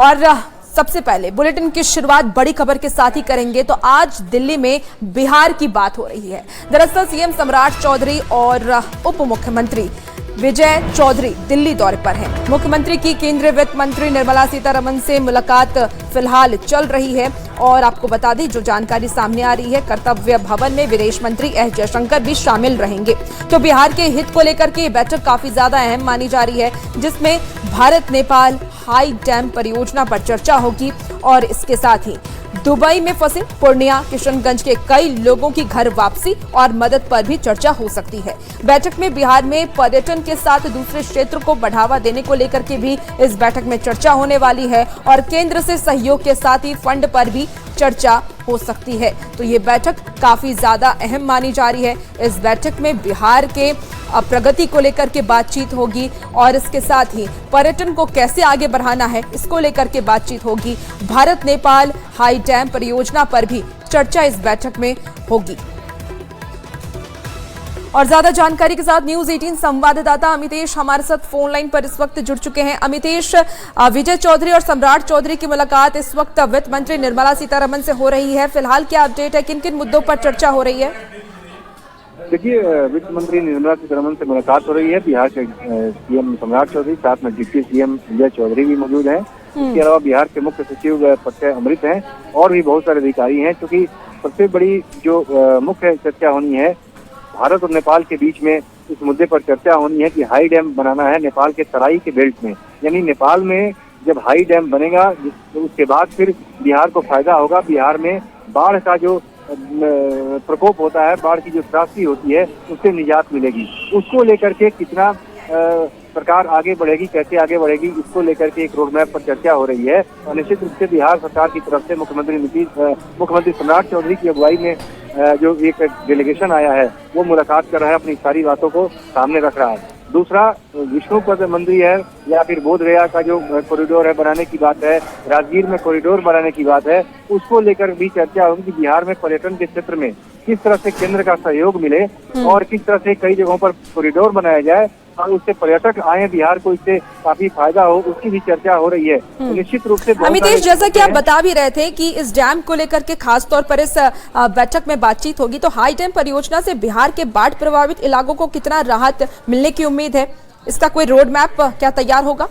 और सबसे पहले बुलेटिन की शुरुआत बड़ी खबर के साथ ही करेंगे। तो आज दिल्ली में बिहार की बात हो रही है। दरअसल सीएम सम्राट चौधरी और उप मुख्यमंत्री विजय चौधरी दिल्ली दौरे पर हैं। मुख्यमंत्री की केंद्रीय वित्त मंत्री निर्मला सीतारमण से मुलाकात फिलहाल चल रही है। और आपको बता दें, जो जानकारी सामने आ रही है, कर्तव्य भवन में विदेश मंत्री एस जयशंकर भी शामिल रहेंगे। तो बिहार के हित को लेकर के ये बैठक काफी ज्यादा अहम मानी जा रही है, जिसमें भारत नेपाल हाई डैम परियोजना पर चर्चा होगी। और इसके साथ ही दुबई में फंसे पूर्णिया किशनगंज के कई लोगों की घर वापसी और मदद पर भी चर्चा हो सकती है। बैठक में बिहार में पर्यटन के साथ दूसरे क्षेत्र को बढ़ावा देने को लेकर के भी इस बैठक में चर्चा होने वाली है। और केंद्र से सहयोग के साथ ही फंड पर भी चर्चा हो सकती है। तो ये बैठक काफी ज्यादा अहम मानी जा रही है। इस बैठक में बिहार के प्रगति को लेकर के बातचीत होगी और इसके साथ ही पर्यटन को कैसे आगे बढ़ाना है, इसको लेकर के बातचीत होगी। भारत नेपाल हाई डैम परियोजना पर भी चर्चा इस बैठक में होगी। और ज्यादा जानकारी के साथ न्यूज 18 संवाददाता अमितेश हमारे साथ फोन लाइन पर इस वक्त जुड़ चुके हैं। अमितेश, विजय चौधरी और सम्राट चौधरी की मुलाकात इस वक्त वित्त मंत्री निर्मला सीतारमण से हो रही है। फिलहाल क्या अपडेट है, किन किन मुद्दों पर चर्चा हो रही है? देखिए, वित्त मंत्री निर्मला सीतारमण से मुलाकात हो रही है। बिहार के सीएम सम्राट चौधरी, साथ में डिप्टी सीएम विजय चौधरी भी मौजूद हैं। इसके अलावा बिहार के मुख्य सचिव प्रत्यय अमृत हैं और भी बहुत सारे अधिकारी हैं। क्योंकि सबसे बड़ी जो मुख्य चर्चा होनी है, भारत और नेपाल के बीच में इस मुद्दे पर चर्चा होनी है कि हाई डैम बनाना है नेपाल के तराई के बेल्ट में। यानी नेपाल में जब हाई डैम बनेगा, उसके बाद फिर बिहार को फायदा होगा। बिहार में बाढ़ का जो प्रकोप होता है, बाढ़ की जो त्रासदी होती है, उससे निजात मिलेगी। उसको लेकर के कितना सरकार आगे बढ़ेगी, कैसे आगे बढ़ेगी, इसको लेकर के एक रोड मैप पर चर्चा हो रही है। और निश्चित रूप से बिहार सरकार की तरफ से मुख्यमंत्री सम्राट चौधरी की अगुवाई में जो एक डेलीगेशन आया है, वो मुलाकात कर रहा है, अपनी सारी बातों को सामने रख रहा है। दूसरा, विष्णुपद मंदिर है या फिर बोधगया का जो कॉरिडोर है बनाने की बात है, राजगीर में कॉरिडोर बनाने की बात है, उसको लेकर भी चर्चा होगी कि बिहार में पर्यटन के क्षेत्र में किस तरह से केंद्र का सहयोग मिले और किस तरह से कई जगहों पर कॉरिडोर बनाया जाए और उससे पर्यटक आए, बिहार को इससे काफी फायदा हो, उसकी भी चर्चा हो रही है। तो निश्चित रूप से अमितेश, जैसा कि आप बता भी रहे थे कि इस डैम को लेकर के खास तौर पर इस बैठक में बातचीत होगी, तो हाई डैम परियोजना से बिहार के बाढ़ प्रभावित इलाकों को कितना राहत मिलने की उम्मीद है? इसका कोई रोड मैप क्या तैयार होगा?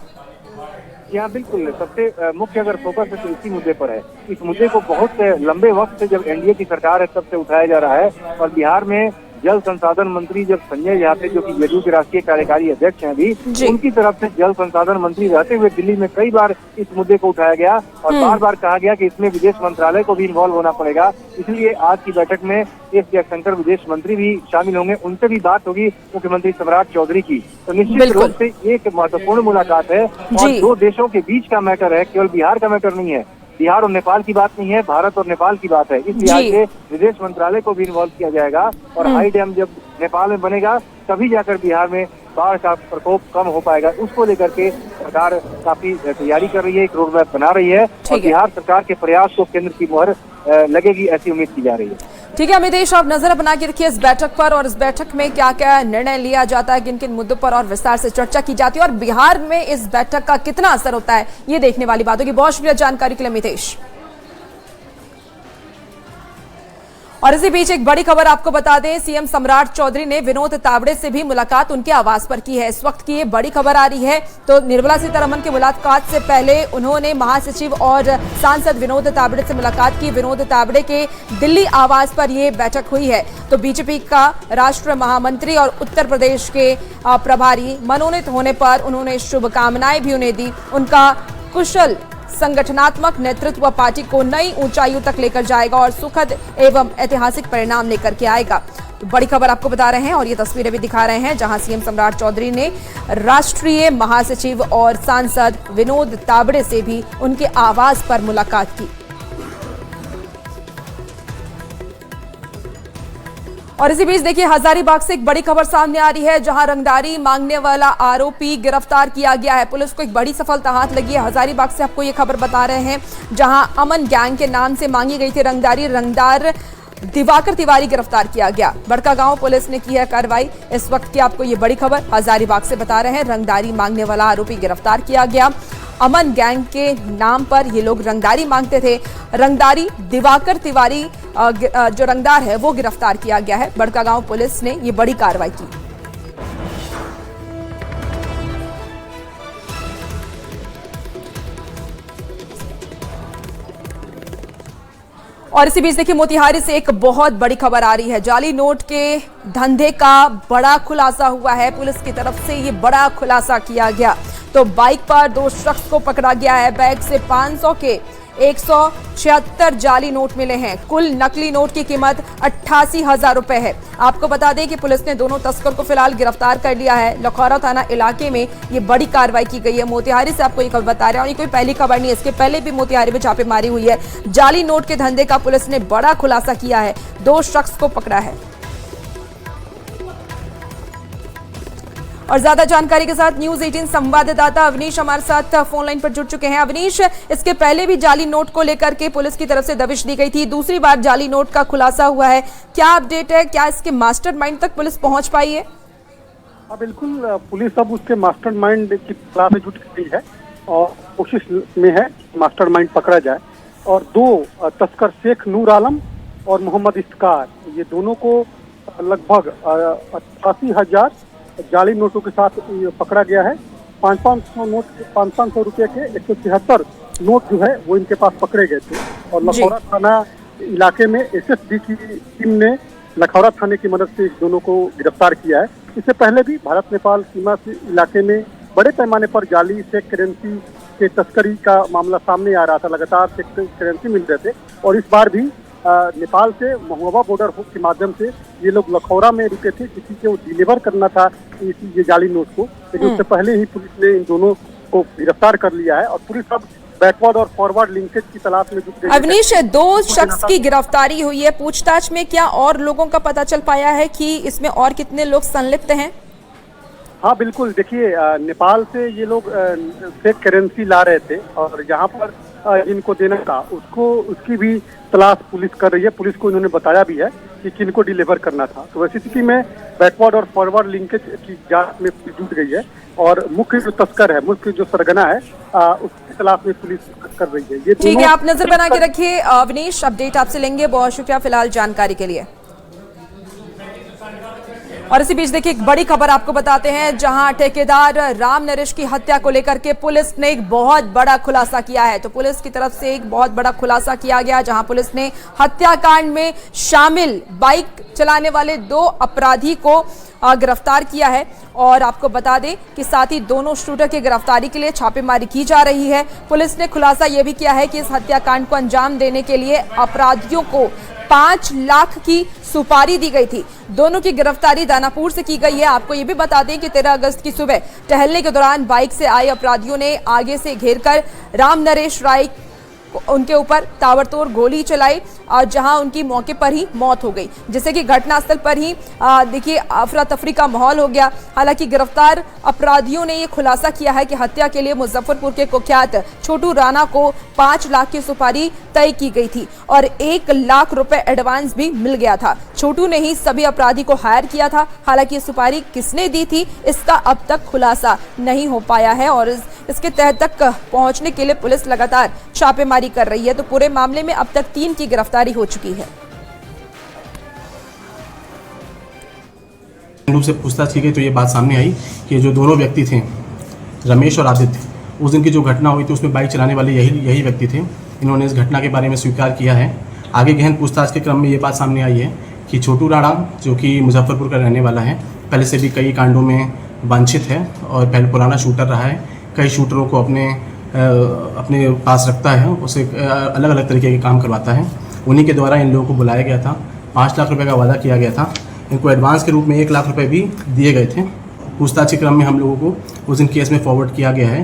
यहाँ बिल्कुल सबसे मुख्य अगर फोकस है तो इसी मुद्दे पर है। इस मुद्दे को बहुत लंबे वक्त से, जब एनडीए की सरकार है तब से उठाया जा रहा है। और बिहार में जल संसाधन मंत्री जब संजय यादव, जो कि जदयू के राष्ट्रीय कार्यकारी अध्यक्ष हैं अभी, उनकी तरफ से जल संसाधन मंत्री रहते हुए दिल्ली में कई बार इस मुद्दे को उठाया गया और बार बार कहा गया कि इसमें विदेश मंत्रालय को भी इन्वॉल्व होना पड़ेगा। इसलिए आज की बैठक में एस जयशंकर विदेश मंत्री भी शामिल होंगे, उनसे भी बात होगी मुख्यमंत्री सम्राट चौधरी की। तो निश्चित रूप से एक महत्वपूर्ण मुलाकात है और दो देशों के बीच का मैटर है, केवल बिहार का मैटर नहीं है। बिहार और नेपाल की बात नहीं है, भारत और नेपाल की बात है। इस लिहाज से विदेश मंत्रालय को भी इन्वॉल्व किया जाएगा और हाई डैम जब नेपाल में बनेगा तभी जाकर बिहार में बाढ़ का प्रकोप कम हो पाएगा। उसको लेकर के सरकार काफी तैयारी कर रही है, एक रोड मैप बना रही है और बिहार सरकार के प्रयास को केंद्र की मुहर लगेगी, ऐसी उम्मीद की जा रही है। ठीक है अमितेश, आप नजर बना के रखिए इस बैठक पर और इस बैठक में क्या क्या निर्णय लिया जाता है, किन किन मुद्दों पर और विस्तार से चर्चा की जाती है और बिहार में इस बैठक का कितना असर होता है, ये देखने वाली बात होगी। बहुत शुक्रिया जानकारी के लिए अमितेश। और इसी बीच एक बड़ी खबर आपको बता दें, सीएम सम्राट चौधरी ने विनोद तावड़े से भी मुलाकात उनके आवास पर की है। इस वक्त की ये बड़ी खबर आ रही है। तो निर्मला सीतारमण की मुलाकात से पहले उन्होंने महासचिव और सांसद विनोद तावड़े से मुलाकात की। विनोद तावड़े के दिल्ली आवास पर यह बैठक हुई है। तो बीजेपी का राष्ट्रीय महामंत्री और उत्तर प्रदेश के प्रभारी मनोनीत होने पर उन्होंने शुभकामनाएं भी उन्हें दी। उनका कुशल संगठनात्मक नेतृत्व पार्टी को नई ऊंचाइयों तक लेकर जाएगा और सुखद एवं ऐतिहासिक परिणाम लेकर के आएगा। तो बड़ी खबर आपको बता रहे हैं और ये तस्वीरें भी दिखा रहे हैं, जहां सीएम सम्राट चौधरी ने राष्ट्रीय महासचिव और सांसद विनोद तावड़े से भी उनके आवास पर मुलाकात की। और इसी बीच देखिए, हजारीबाग से एक बड़ी खबर सामने आ रही है, जहां रंगदारी मांगने वाला आरोपी गिरफ्तार किया गया है। पुलिस को एक बड़ी सफलता हाथ लगी है। हजारीबाग से आपको ये खबर बता रहे हैं, जहां अमन गैंग के नाम से मांगी गई थी रंगदारी, रंगदार दिवाकर तिवारी गिरफ्तार किया गया। बड़कागांव पुलिस ने की है कार्रवाई। इस वक्त की आपको ये बड़ी खबर हजारीबाग से बता रहे हैं, रंगदारी मांगने वाला आरोपी गिरफ्तार किया गया। अमन गैंग के नाम पर ये लोग रंगदारी मांगते थे। रंगदारी दिवाकर तिवारी जो रंगदार है वो गिरफ्तार किया गया है। बड़कागांव पुलिस ने ये बड़ी कार्रवाई की। और इसी बीच देखिए मोतिहारी से एक बहुत बड़ी खबर आ रही है। जाली नोट के धंधे का बड़ा खुलासा हुआ है। पुलिस की तरफ से ये बड़ा खुलासा किया गया। तो बाइक पर 2 शख्स को पकड़ा गया है। बैग से 500 के 176 जाली नोट मिले हैं। कुल नकली नोट की कीमत 88,000 रुपए है। आपको बता दें कि पुलिस ने दोनों तस्कर को फिलहाल गिरफ्तार कर लिया है। लखौरा थाना इलाके में ये बड़ी कार्रवाई की गई है। मोतिहारी से आपको ये खबर बता रहे हैं और ये कोई पहली खबर नहीं है, इसके पहले भी मोतिहारी में छापेमारी हुई है। जाली नोट के धंधे का पुलिस ने बड़ा खुलासा किया है। 2 शख्स को पकड़ा है। और ज्यादा जानकारी के साथ न्यूज 18 संवाददाता अवनीश हमारे साथ फोन लाइन पर जुड़ चुके हैं। अवनीश, इसके पहले भी जाली नोट को लेकर के पुलिस की तरफ से दबिश दी गई थी, दूसरी बार जाली नोट का खुलासा हुआ है, क्या अपडेट है? क्या इसके मास्टरमाइंड तक पुलिस पहुंच पाई है? हाँ बिल्कुल, पुलिस अब उसके मास्टरमाइंड की तलाश में जुट गई है और कोशिश में है मास्टरमाइंड पकड़ा जाए। और 2 तस्कर शेख नूर आलम और मोहम्मद इफ्तिकार, ये दोनों को लगभग 88,000 जाली नोटों के साथ पकड़ा गया है। 500 रुपए के 176 नोट जो है वो इनके पास पकड़े गए थे। और लखौरा थाना इलाके में एसएसबी की टीम ने लखौरा थाने की मदद से दोनों को गिरफ्तार किया है। इससे पहले भी भारत नेपाल सीमा से इलाके में बड़े पैमाने पर जाली शेख करेंसी के तस्करी का मामला सामने आ रहा था। लगातार शेख करेंसी मिल रहे थे और इस बार भी नेपाल से महुआ बॉर्डर के माध्यम से ये लोग लखौरा में रुके थे। किसी को डिलीवर करना था ये जाली नोट को, लेकिन उससे पहले ही पुलिस ने इन दोनों को गिरफ्तार कर लिया है और पुलिस अब बैकवर्ड और फॉरवर्ड लिंकेज की तलाश में जुट गई है। अवनीश, 2 शख्स की गिरफ्तारी हुई है। पूछताछ में क्या और लोगों का पता चल पाया है कि इसमें और कितने लोग संलिप्त हैं? हाँ बिल्कुल, देखिए नेपाल से ये लोग फेक करेंसी ला रहे थे और यहाँ पर इनको देना था उसकी भी तलाश पुलिस कर रही है। पुलिस को इन्होंने बताया भी है कि किनको डिलीवर करना था। तो वैसी स्थिति में बैकवर्ड और फॉरवर्ड लिंकेज की जांच में जुट गई है और मुख्य जो तस्कर है, मुख्य जो सरगना है, उसकी तलाश में पुलिस कर रही है। ये ठीक है, आप नजर बना के रखिए। अवनीश, अपडेट आपसे लेंगे। बहुत शुक्रिया फिलहाल जानकारी के लिए। और इसी बीच देखिए एक बड़ी खबर आपको बताते हैं, जहां ठेकेदार राम नरेश की हत्या को लेकर के पुलिस ने एक बहुत बड़ा खुलासा किया है। तो पुलिस की तरफ से एक बहुत बड़ा खुलासा किया गया, जहां पुलिस ने हत्याकांड में शामिल बाइक चलाने वाले 2 अपराधी को गिरफ्तार किया है। और आपको बता दें कि साथ ही दोनों शूटर की गिरफ्तारी के लिए छापेमारी की जा रही है। पुलिस ने खुलासा यह भी किया है कि इस हत्याकांड को अंजाम देने के लिए अपराधियों को 5 लाख की सुपारी दी गई थी। दोनों की गिरफ्तारी दानापुर से की गई है। आपको ये भी बता दें कि 13 अगस्त की सुबह टहलने के दौरान बाइक से आए अपराधियों ने आगे से घेरकर राम नरेश राय उनके ऊपर ताबड़तोड़ गोली चलाई और जहां उनकी मौके पर ही मौत हो गई, जिससे कि घटनास्थल पर ही देखिए अफरा तफरी का माहौल हो गया। हालांकि गिरफ्तार अपराधियों ने यह खुलासा किया है कि हत्या के लिए मुजफ्फरपुर के कुख्यात छोटू राणा को 5 लाख की सुपारी तय की गई थी और 1 लाख रुपए एडवांस भी मिल गया था। छोटू ने ही सभी अपराधी को हायर किया था। हालांकि ये सुपारी किसने दी थी इसका अब तक खुलासा नहीं हो पाया है और इसके तह तक पहुंचने के लिए पुलिस लगातार छापेमारी कर रही है। तो पूरे मामले में अब तक 3 की गिरफ्तारी हो चुकी है। रूप से पूछताछ की गई तो ये बात सामने आई कि जो दोनों व्यक्ति थे, रमेश और आदित्य, उस दिन की जो घटना हुई थी उसमें बाइक चलाने वाले यही व्यक्ति थे। इन्होंने इस घटना के बारे में स्वीकार किया है। आगे गहन पूछताछ के क्रम में ये बात सामने आई है कि छोटू राणा, जो कि मुजफ्फरपुर का रहने वाला है, पहले से भी कई कांडों में वांछित है और पहले पुराना शूटर रहा है। कई शूटरों को अपने पास रखता है, उसे अलग अलग तरीके के काम करवाता है। उन्हीं के द्वारा इन लोगों को बुलाया गया था। 5 लाख रुपए का वादा किया गया था। इनको एडवांस के रूप में 1 लाख रुपए भी दिए गए थे। पूछताछ के क्रम में हम लोगों को उस दिन केस में फॉरवर्ड किया गया है।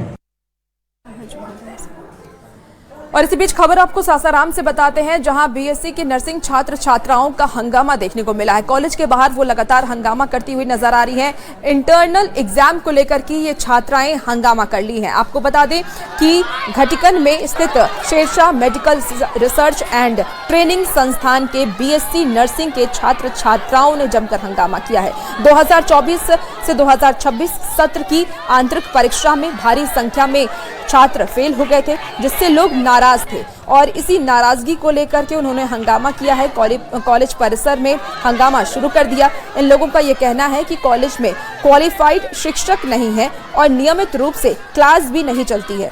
और इसी बीच खबर आपको सासाराम से बताते हैं, जहां बीएससी के नर्सिंग छात्र छात्राओं का हंगामा देखने को मिला है। कॉलेज के बाहर वो लगातार हंगामा करती हुई नजर आ रही हैं। इंटरनल एग्जाम को लेकर की ये छात्राएं हंगामा कर ली हैं। आपको बता दें कि घटिकन में स्थित Shershah medical research and training संस्थान के बीएससी नर्सिंग के छात्र छात्राओं ने जमकर हंगामा किया है। 2024 से 2026 सत्र की आंतरिक परीक्षा में भारी संख्या में छात्र फेल हो गए थे, जिससे लोग नाराज थे और इसी नाराजगी को लेकर के उन्होंने हंगामा किया है। कॉलेज परिसर में हंगामा शुरू कर दिया। इन लोगों का ये कहना है कि कॉलेज में क्वालिफाइड शिक्षक नहीं है और नियमित रूप से क्लास भी नहीं चलती है।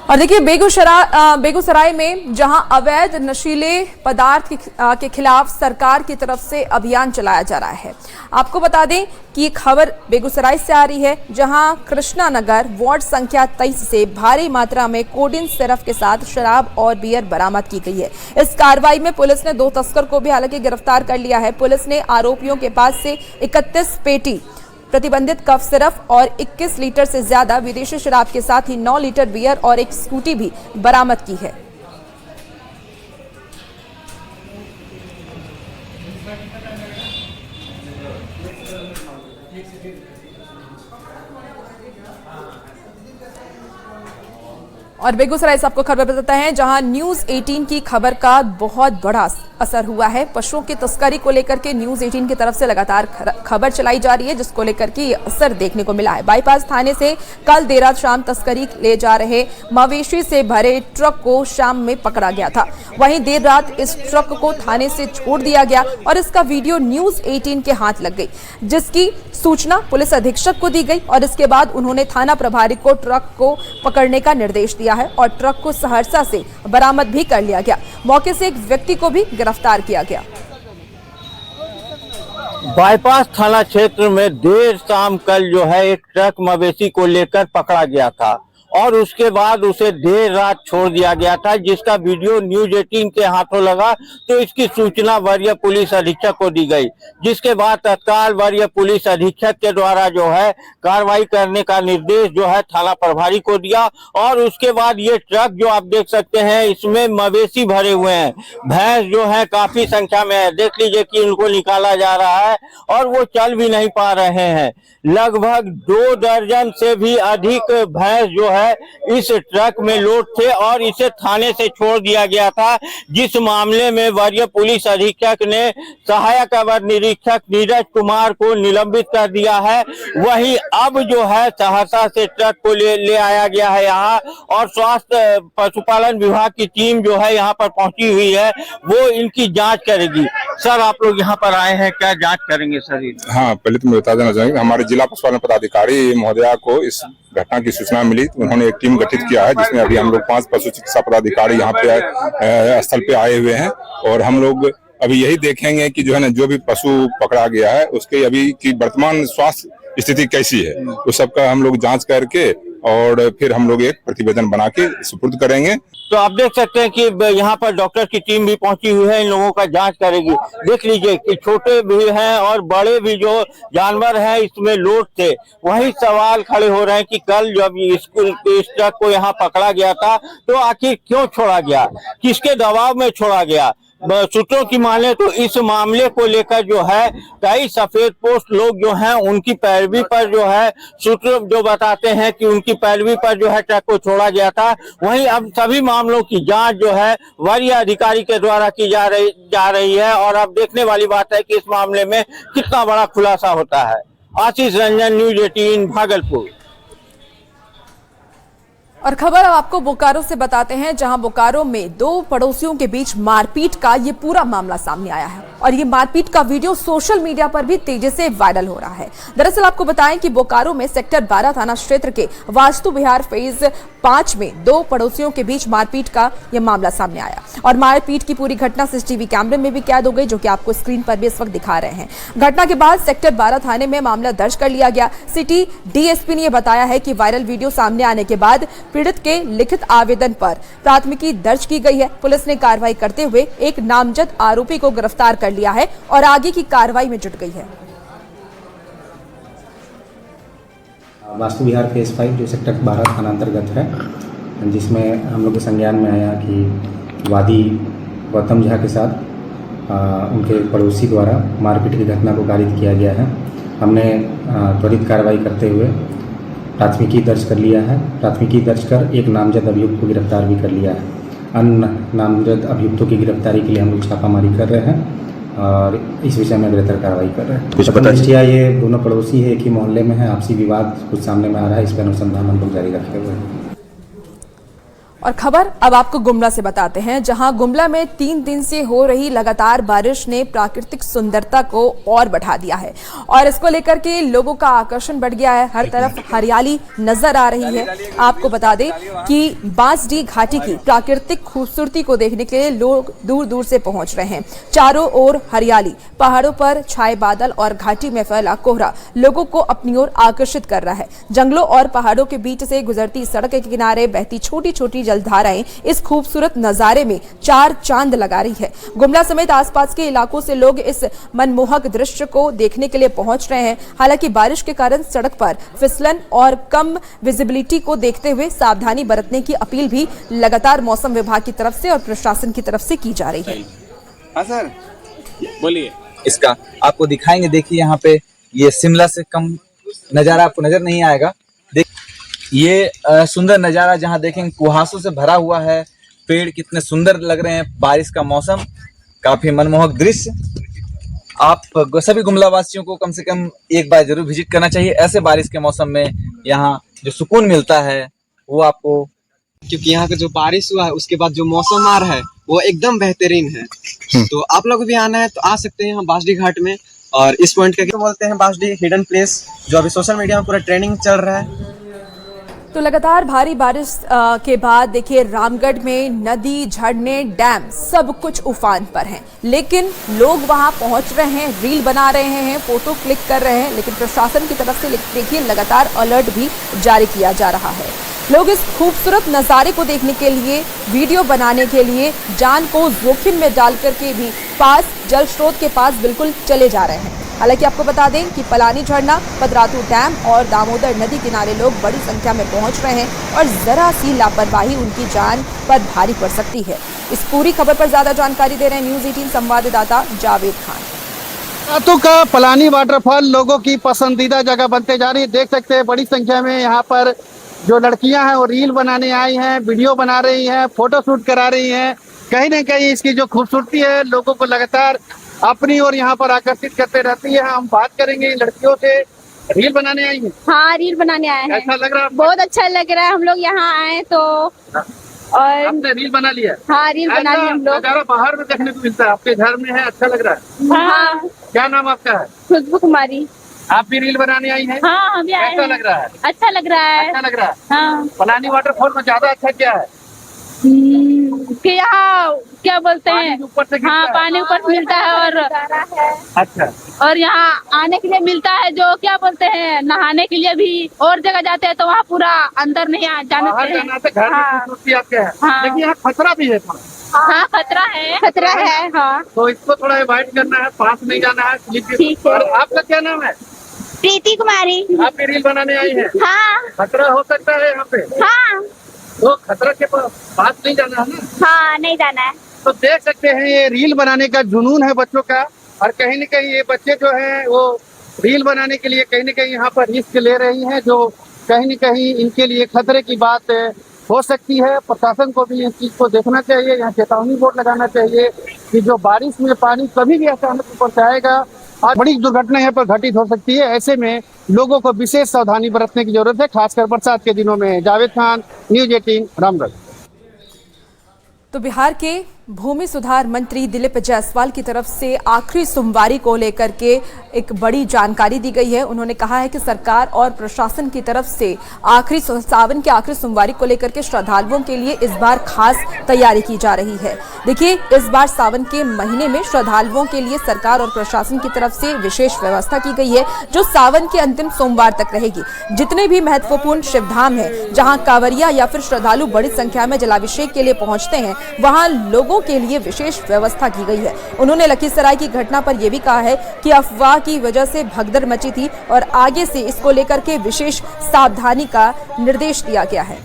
और देखिए बेगूसराय में जहां अवैध नशीले पदार्थ के खिलाफ सरकार की तरफ से अभियान चलाया जा रहा है। आपको बता दें कि ये खबर बेगूसराय से आ रही है, जहां कृष्णा नगर वार्ड संख्या 23 से भारी मात्रा में कोडिन सिरप के साथ शराब और बियर बरामद की गई है। इस कार्रवाई में पुलिस ने 2 तस्कर को भी हालांकि गिरफ्तार कर लिया है। पुलिस ने आरोपियों के पास से 31 पेटी प्रतिबंधित कफ सिरप और 21 लीटर से ज्यादा विदेशी शराब के साथ ही 9 लीटर बियर और एक स्कूटी भी बरामद की है। और बेगूसराय से आपको खबर बताते हैं, जहां न्यूज 18 की खबर का बहुत बड़ा असर हुआ है। पशुओं की तस्करी को लेकर के न्यूज 18 की तरफ से लगातार खबर चलाई जा रही है, जिसको लेकर के असर देखने को मिला है। बाईपास थाने से कल देर रात शाम तस्करी ले जा रहे मवेशी से भरे ट्रक को शाम में पकड़ा गया था। वहीं देर रात इस ट्रक को थाने से छोड़ दिया गया और इसका वीडियो न्यूज 18 के हाथ लग गई, जिसकी सूचना पुलिस अधीक्षक को दी गई और इसके बाद उन्होंने थाना प्रभारी को ट्रक को पकड़ने का निर्देश दिया है और ट्रक को सहरसा से बरामद भी कर लिया गया। मौके से एक व्यक्ति को भी गिरफ्तार किया गया। बाईपास थाना क्षेत्र में देर शाम कल जो है एक ट्रक मवेशी को लेकर पकड़ा गया था और उसके बाद उसे देर रात छोड़ दिया गया था, जिसका वीडियो न्यूज 18 के हाथों लगा तो इसकी सूचना वरीय पुलिस अधीक्षक को दी गई, जिसके बाद तत्काल वरीय पुलिस अधीक्षक के द्वारा जो है कार्रवाई करने का निर्देश जो है थाना प्रभारी को दिया। और उसके बाद ये ट्रक जो आप देख सकते हैं, इसमें मवेशी भरे हुए हैं, भैंस जो है काफी संख्या में है। देख लीजिए कि उनको निकाला जा रहा है और वो चल भी नहीं पा रहे हैं। लगभग 2 दर्जन से भी अधिक भैंस जो है इस ट्रक में लोड थे और इसे थाने से छोड़ दिया गया था, जिस मामले में वरीय पुलिस अधीक्षक ने सहायक अवर निरीक्षक नीरज कुमार को निलंबित कर दिया है। वहीं अब जो है सहरसा से ट्रक को ले आया गया है यहाँ, और स्वास्थ्य पशुपालन विभाग की टीम जो है यहाँ पर पहुंची हुई है, वो इनकी जांच करेगी। सर, आप लोग यहाँ पर आए हैं, क्या जांच करेंगे सर? हाँ, पहले तो मैं बता देना चाहूँगा, हमारे जिला पशुपालन पदाधिकारी महोदया को इस घटना की सूचना मिली तो उन्होंने एक टीम गठित किया है, जिसमें अभी हम लोग 5 पशु चिकित्सा पदाधिकारी यहाँ पे स्थल पे आए हुए हैं। और हम लोग अभी यही देखेंगे कि जो है ना, जो भी पशु पकड़ा गया है उसके अभी की वर्तमान स्वास्थ्य स्थिति कैसी है, उस सबका हम लोग जांच करके और फिर हम लोग एक प्रतिवेदन बना के सुपुर्द करेंगे। तो आप देख सकते हैं कि यहाँ पर डॉक्टर की टीम भी पहुंची हुई है, इन लोगों का जांच करेगी। देख लीजिए कि छोटे भी हैं और बड़े भी जो जानवर हैं इसमें लोड थे। वही सवाल खड़े हो रहे हैं कि कल जब इस ट्रक को यहाँ पकड़ा गया था तो आखिर क्यों छोड़ा गया, किसके दबाव में छोड़ा गया? सूत्रों की माने तो इस मामले को लेकर जो है कई सफेद पोस्ट लोग जो हैं उनकी पैरवी पर जो है सूत्र जो बताते हैं कि उनकी पैरवी पर जो है ट्रक को छोड़ा गया था। वहीं अब सभी मामलों की जांच जो है वरीय अधिकारी के द्वारा की जा रही है और अब देखने वाली बात है कि इस मामले में कितना बड़ा खुलासा होता है। आशीष रंजन, न्यूज 18 भागलपुर। और खबर आपको बोकारो से बताते हैं, जहां बोकारो में 2 पड़ोसियों के बीच मारपीट का ये पूरा मामला सामने आया है। और ये मारपीट का वीडियो सोशल मीडिया पर भी तेजी से वायरल हो रहा है। दरअसल आपको बताएं कि बोकारो में सेक्टर 12 थाना क्षेत्र के वास्तु विहार फेज 5 में 2 पड़ोसियों के बीच मारपीट का यह मामला सामने आया और मारपीट की पूरी घटना सीसीटीवी कैमरे में भी कैद हो गई, जो कि आपको स्क्रीन पर भी इस वक्त दिखा रहे हैं। घटना के बाद सेक्टर 12 थाने में मामला दर्ज कर लिया गया। सिटी डीएसपी ने यह बताया है कि वायरल वीडियो सामने आने के बाद पीड़ित के लिखित आवेदन पर प्राथमिकी दर्ज की गई है। पुलिस ने कार्रवाई करते हुए एक नामजद आरोपी को गिरफ्तार कर लिया है और आगे की कार्रवाई में जुट गई है। वास्तु विहार फेज 5 जो सेक्टर 12 थाना अंतर्गत है, जिसमें हम लोग के संज्ञान में आया कि वादी गौतम झा के साथ उनके पड़ोसी द्वारा मारपीट की घटना को कारित किया गया है। हमने त्वरित कार्रवाई करते हुए प्राथमिकी दर्ज कर लिया है। प्राथमिकी दर्ज कर एक नामजद अभियुक्त को गिरफ्तार भी कर लिया है। अन्य नामजद अभियुक्तों की गिरफ्तारी के लिए हम लोग छापामारी कर रहे हैं और इस विषय में अग्रतर कार्रवाई कर रहे हैं। दृष्टिया ये दोनों पड़ोसी है, एक ही मोहल्ले में है, आपसी विवाद कुछ सामने में आ रहा है, इस पर अनुसंधान हम लोग जारी रखे हुए हैं। और खबर अब आपको गुमला से बताते हैं, जहां गुमला में 3 दिन से हो रही लगातार बारिश ने प्राकृतिक सुंदरता को और बढ़ा दिया है और इसको लेकर के लोगों का आकर्षण बढ़ गया है। हर तरफ हरियाली नजर आ रही है। आपको बता दें कि बांसडीह घाटी की प्राकृतिक खूबसूरती को देखने के लिए लोग दूर दूर से पहुंच रहे हैं। चारों ओर हरियाली, पहाड़ों पर छाए बादल और घाटी में फैला कोहरा लोगों को अपनी ओर आकर्षित कर रहा है। जंगलों और पहाड़ों के बीच से गुजरती सड़क के किनारे बहती छोटी छोटी जलधाराएं इस खूबसूरत नजारे में 4 चांद लगा रही है। गुमला समेत आसपास के इलाकों से लोग इस मनमोहक दृश्य को देखने के लिए पहुंच रहे हैं। हालांकि बारिश के कारण सड़क पर फिसलन और कम विजिबिलिटी को देखते हुए सावधानी बरतने की अपील भी लगातार मौसम विभाग की तरफ से और प्रशासन की तरफ से की जा रही है। हाँ सर, बोलिए। इसका आपको दिखाएंगे। देखिए यहाँ पे ये शिमला से कम नजारा आपको नजर नहीं आएगा। ये सुंदर नज़ारा जहाँ देखेंगे कुहासों से भरा हुआ है, पेड़ कितने सुंदर लग रहे हैं, बारिश का मौसम, काफी मनमोहक दृश्य। आप सभी गुमला वासियों को कम से कम एक बार जरूर विजिट करना चाहिए। ऐसे बारिश के मौसम में यहाँ जो सुकून मिलता है वो आपको, क्योंकि यहाँ का जो बारिश हुआ है उसके बाद जो मौसम आ रहा है वो एकदम बेहतरीन है। तो आप लोग भी आना है तो आ सकते हैं यहाँ बांसडीह घाट में। और इस पॉइंट का बोलते हैं बांसडीह हिडन प्लेस, जो अभी सोशल मीडिया में पूरा ट्रेंडिंग चल रहा है। तो लगातार भारी बारिश के बाद देखिए रामगढ़ में नदी, झरने, डैम सब कुछ उफान पर हैं, लेकिन लोग वहां पहुंच रहे हैं, रील बना रहे हैं, फोटो क्लिक कर रहे हैं। लेकिन प्रशासन की तरफ से देखिए लगातार अलर्ट भी जारी किया जा रहा है। लोग इस खूबसूरत नज़ारे को देखने के लिए, वीडियो बनाने के लिए जान को जोखिम में डाल करके भी पास जल स्रोत के पास बिल्कुल चले जा रहे हैं। हालांकि आपको बता दें कि पलानी झरना, पदरातू डैम और दामोदर नदी किनारे लोग बड़ी संख्या में पहुंच रहे हैं और जरा सी लापरवाही उनकी जान पर भारी पड़ सकती है। इस पूरी खबर पर ज्यादा जानकारी दे रहे हैं न्यूज़ 18 संवाददाता जावेद खान। पदरातू का पलानी वाटरफॉल लोगों की पसंदीदा जगह बनते जा रही है। देख सकते हैं बड़ी संख्या में यहाँ पर जो लड़कियां हैं वो रील बनाने आई हैं, वीडियो बना रही हैं, फोटो शूट करा रही हैं। कहीं न कहीं इसकी जो खूबसूरती है लोगों को लगातार अपनी ओर यहाँ पर आकर्षित करते रहती है। हम बात करेंगे इन लड़कियों से। रील बनाने आई हैं? हाँ, रील बनाने आए हैं। कैसा लग रहा है? बहुत अच्छा लग रहा है। हम लोग यहाँ आए तो और आपने रील बना लिया? हाँ, रील बना लिया हम लोग। नजारा बाहर में देखने को मिलता है, आपके घर में है, अच्छा लग रहा है। हाँ। क्या नाम आपका है? खुशबू कुमारी। आप भी रील बनाने आई हैं? हाँ, हम भी आए हैं। कैसा लग रहा है? अच्छा लग रहा है। अच्छा लग रहा है। हाँ। पलानी वाटरफॉल में ज्यादा अच्छा क्या है कि यहाँ क्या बोलते हैं, ऊपर से हाँ पानी ऊपर से मिलता है और अच्छा, और यहाँ आने के लिए मिलता है, जो क्या बोलते हैं नहाने के लिए भी और जगह जाते हैं तो वहाँ पूरा अंदर नहीं जाना बाहर जाना से घर में खूबसूरती आपके है। हाँ। लेकिन यहाँ खतरा भी है थोड़ा। हाँ, खतरा है। खतरा है। हाँ, तो इसको थोड़ा अवॉइड करना है, पास नहीं जाना है। ठीक है। और आपका क्या नाम है? प्रीति कुमारी। आप भी रील बनाने आई हैं? हाँ। खतरा हो सकता है यहाँ पे? हाँ। तो खतरा के पास नहीं जाना है ना? हाँ, नहीं जाना है। तो देख सकते हैं ये रील बनाने का जुनून है बच्चों का। और कहीं न कहीं ये बच्चे जो हैं वो रील बनाने के लिए कहीं न कहीं यहाँ पर रिस्क ले रही हैं, जो कहीं न कहीं इनके लिए खतरे की बात हो सकती है। प्रशासन को भी इस चीज को देखना चाहिए, यहाँ चेतावनी बोर्ड लगाना चाहिए कि जो बारिश में पानी कभी भी अचानक ऊपर से आएगा और बड़ी दुर्घटना यहाँ पर घटित हो सकती है। ऐसे में लोगों को विशेष सावधानी बरतने की जरूरत है, खासकर बरसात के दिनों में। जावेद खान, न्यूज़ 18 रामगढ़। तो बिहार के भूमि सुधार मंत्री दिलीप जायसवाल की तरफ से आखिरी सोमवारी को लेकर के एक बड़ी जानकारी दी गई है। उन्होंने कहा है कि सरकार और प्रशासन की तरफ से सावन के आखिरी सोमवारी को लेकर के श्रद्धालुओं के लिए इस बार खास तैयारी की जा रही है। देखिए, इस बार सावन के महीने में श्रद्धालुओं के लिए सरकार और प्रशासन की तरफ से विशेष व्यवस्था की गई है, जो सावन के अंतिम सोमवार तक रहेगी। जितने भी महत्वपूर्ण शिवधाम हैं, जहां कांवरिया या फिर श्रद्धालु बड़ी संख्या में जलाभिषेक के लिए पहुंचते हैं, वहां लोगों के लिए विशेष व्यवस्था की गई है। उन्होंने लखीसराय की घटना पर यह भी कहा है कि अफवाह की वजह से भगदड़ मची थी और आगे से इसको लेकर के विशेष सावधानी का निर्देश दिया गया है।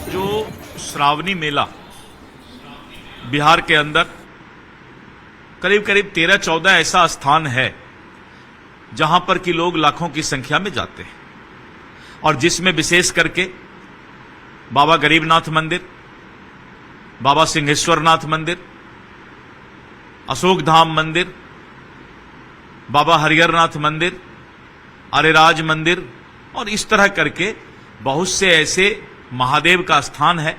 जो श्रावणी मेला बिहार के अंदर करीब करीब 13-14 ऐसा स्थान है जहां पर कि लोग लाखों की संख्या में जाते हैं, और जिसमें विशेष करके बाबा गरीबनाथ मंदिर, बाबा सिंहेश्वरनाथ मंदिर, अशोक धाम मंदिर, बाबा हरिहरनाथ मंदिर, अरेराज मंदिर और इस तरह करके बहुत से ऐसे महादेव का स्थान है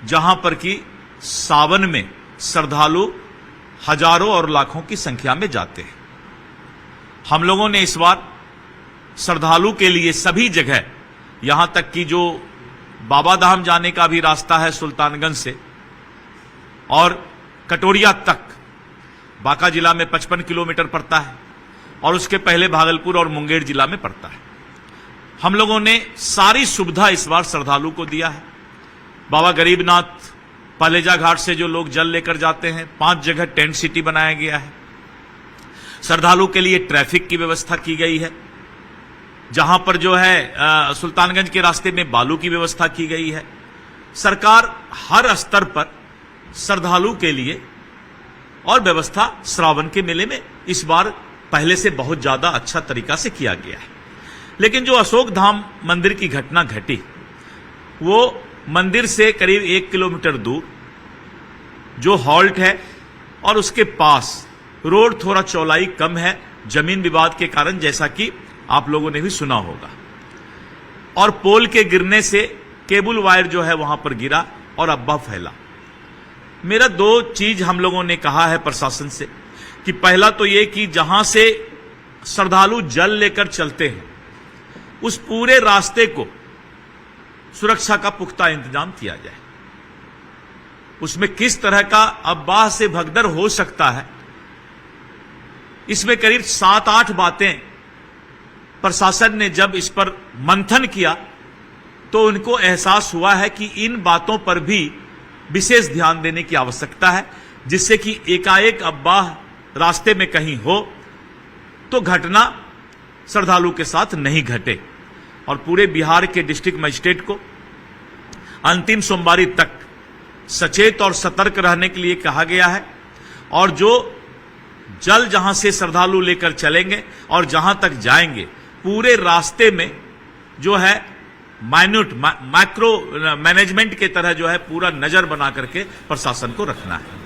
जहां पर कि सावन में श्रद्धालु हजारों और लाखों की संख्या में जाते हैं। हम लोगों ने इस बार श्रद्धालु के लिए सभी जगह, यहां तक कि जो बाबा धाम जाने का भी रास्ता है सुल्तानगंज से और कटोरिया तक, बांका जिला में 55 किलोमीटर पड़ता है और उसके पहले भागलपुर और मुंगेर जिला में पड़ता है। हम लोगों ने सारी सुविधा इस बार श्रद्धालु को दिया है। बाबा गरीबनाथ पालेजा घाट से जो लोग जल लेकर जाते हैं, 5 जगह टेंट सिटी बनाया गया है। श्रद्धालु के लिए ट्रैफिक की व्यवस्था की गई है, जहां पर जो है सुल्तानगंज के रास्ते में बालू की व्यवस्था की गई है। सरकार हर स्तर पर श्रद्धालु के लिए और व्यवस्था श्रावण के मेले में इस बार पहले से बहुत ज्यादा अच्छा तरीका से किया गया है। लेकिन जो अशोक धाम मंदिर की घटना घटी, वो मंदिर से करीब 1 किलोमीटर दूर जो हॉल्ट है और उसके पास रोड थोड़ा चौड़ाई कम है जमीन विवाद के कारण, जैसा कि आप लोगों ने भी सुना होगा, और पोल के गिरने से केबल वायर जो है वहां पर गिरा और अफवाह फैला। मेरा 2 चीज हम लोगों ने कहा है प्रशासन से कि पहला तो ये कि जहां से श्रद्धालु जल लेकर चलते हैं उस पूरे रास्ते को सुरक्षा का पुख्ता इंतजाम किया जाए। उसमें किस तरह का अफवाह से भगदड़ हो सकता है, इसमें करीब 7-8 बातें प्रशासन ने जब इस पर मंथन किया तो उनको एहसास हुआ है कि इन बातों पर भी विशेष ध्यान देने की आवश्यकता है, जिससे कि एकाएक अफवाह रास्ते में कहीं हो तो घटना श्रद्धालु के साथ नहीं घटे। और पूरे बिहार के डिस्ट्रिक्ट मजिस्ट्रेट को अंतिम सोमवारी तक सचेत और सतर्क रहने के लिए कहा गया है, और जो जल जहां से श्रद्धालु लेकर चलेंगे और जहां तक जाएंगे पूरे रास्ते में जो है माइक्रो मैनेजमेंट के तरह जो है पूरा नजर बना करके प्रशासन को रखना है।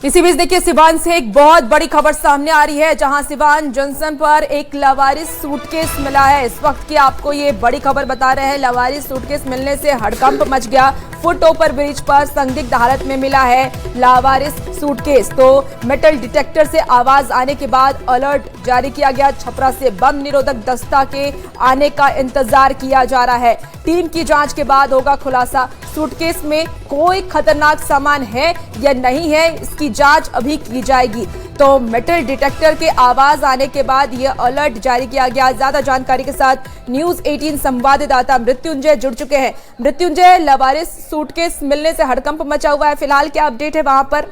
इसी बीच देखिए, सिवान से एक बहुत बड़ी खबर सामने आ रही है, जहां सिवान जंक्शन पर एक लावारिस सूटकेस मिला है। इस वक्त की आपको ये बड़ी खबर बता रहे हैं। लावारिस सूटकेस मिलने से हड़कंप मच गया। फुट ओवर ब्रिज पर संदिग्ध हालत में मिला है लावारिस सूटकेस। तो मेटल डिटेक्टर से आवाज आने के बाद अलर्ट जारी किया गया। छपरा से बम निरोधक दस्ता के आने का इंतजार किया जा रहा है। टीम की जांच के बाद होगा खुलासा। सूटकेस में कोई खतरनाक सामान है या नहीं है, इसकी जांच अभी की जाएगी। तो मेटल डिटेक्टर के आवाज आने के बाद यह अलर्ट जारी किया गया। ज्यादा जानकारी के साथ न्यूज 18 संवाददाता मृत्युंजय जुड़ चुके हैं। मृत्युंजय, लावारिस सूटकेस मिलने से हड़कंप मचा हुआ है, फिलहाल क्या अपडेट है वहां पर?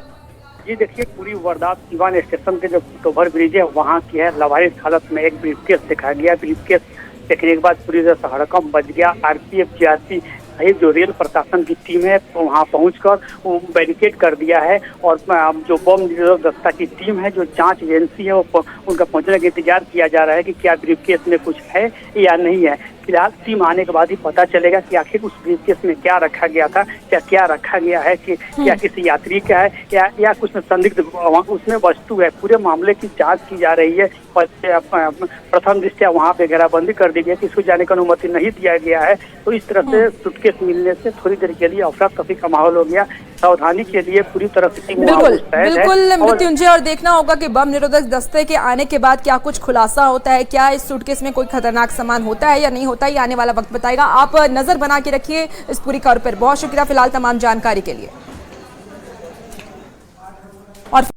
ये देखिए, पूरी वारदात सिवान स्टेशन के जो ओवर ब्रिज है वहाँ की है। लावारिस हालत में एक ब्रीफकेस दिखाया गया। ब्रीफकेस देखने के बाद पूरी तरह से हड़कंप बच गया। आरपीएफ, जीआरपी सहित जो रेल प्रशासन की टीम है तो वहाँ पहुंचकर वो बैरिकेड कर दिया है, और जो बम निरोधक दस्ता की टीम है, जो जांच एजेंसी है, वो उनका पहुंचने का इंतजार किया जा रहा है कि क्या ब्रीफकेस में कुछ है या नहीं है। फिलहाल टीम आने के बाद ही पता चलेगा कि आखिर उस ब्रीफकेस में क्या रखा गया था, क्या रखा गया है, कि क्या किसी यात्री का है या कुछ संदिग्ध उसमें वस्तु है। पूरे मामले की जांच की जा रही है और प्रथम दृष्टया वहाँ पे घेराबंदी कर दी गई कि इसको जाने की अनुमति नहीं दिया गया है। तो इस तरह से सूटकेस मिलने से थोड़ी देर के लिए अफरा तफरी का माहौल हो गया। सावधानी के लिए पूरी तरह से बिल्कुल मृत्युंजय, और देखना होगा कि बम निरोधक दस्ते के आने के बाद क्या कुछ खुलासा होता है, क्या इस सूटकेस में कोई खतरनाक सामान होता है या नहीं होता है, ये आने वाला वक्त बताएगा। आप नजर बना के रखिए इस पूरी खबर पर। बहुत शुक्रिया फिलहाल तमाम जानकारी के लिए। और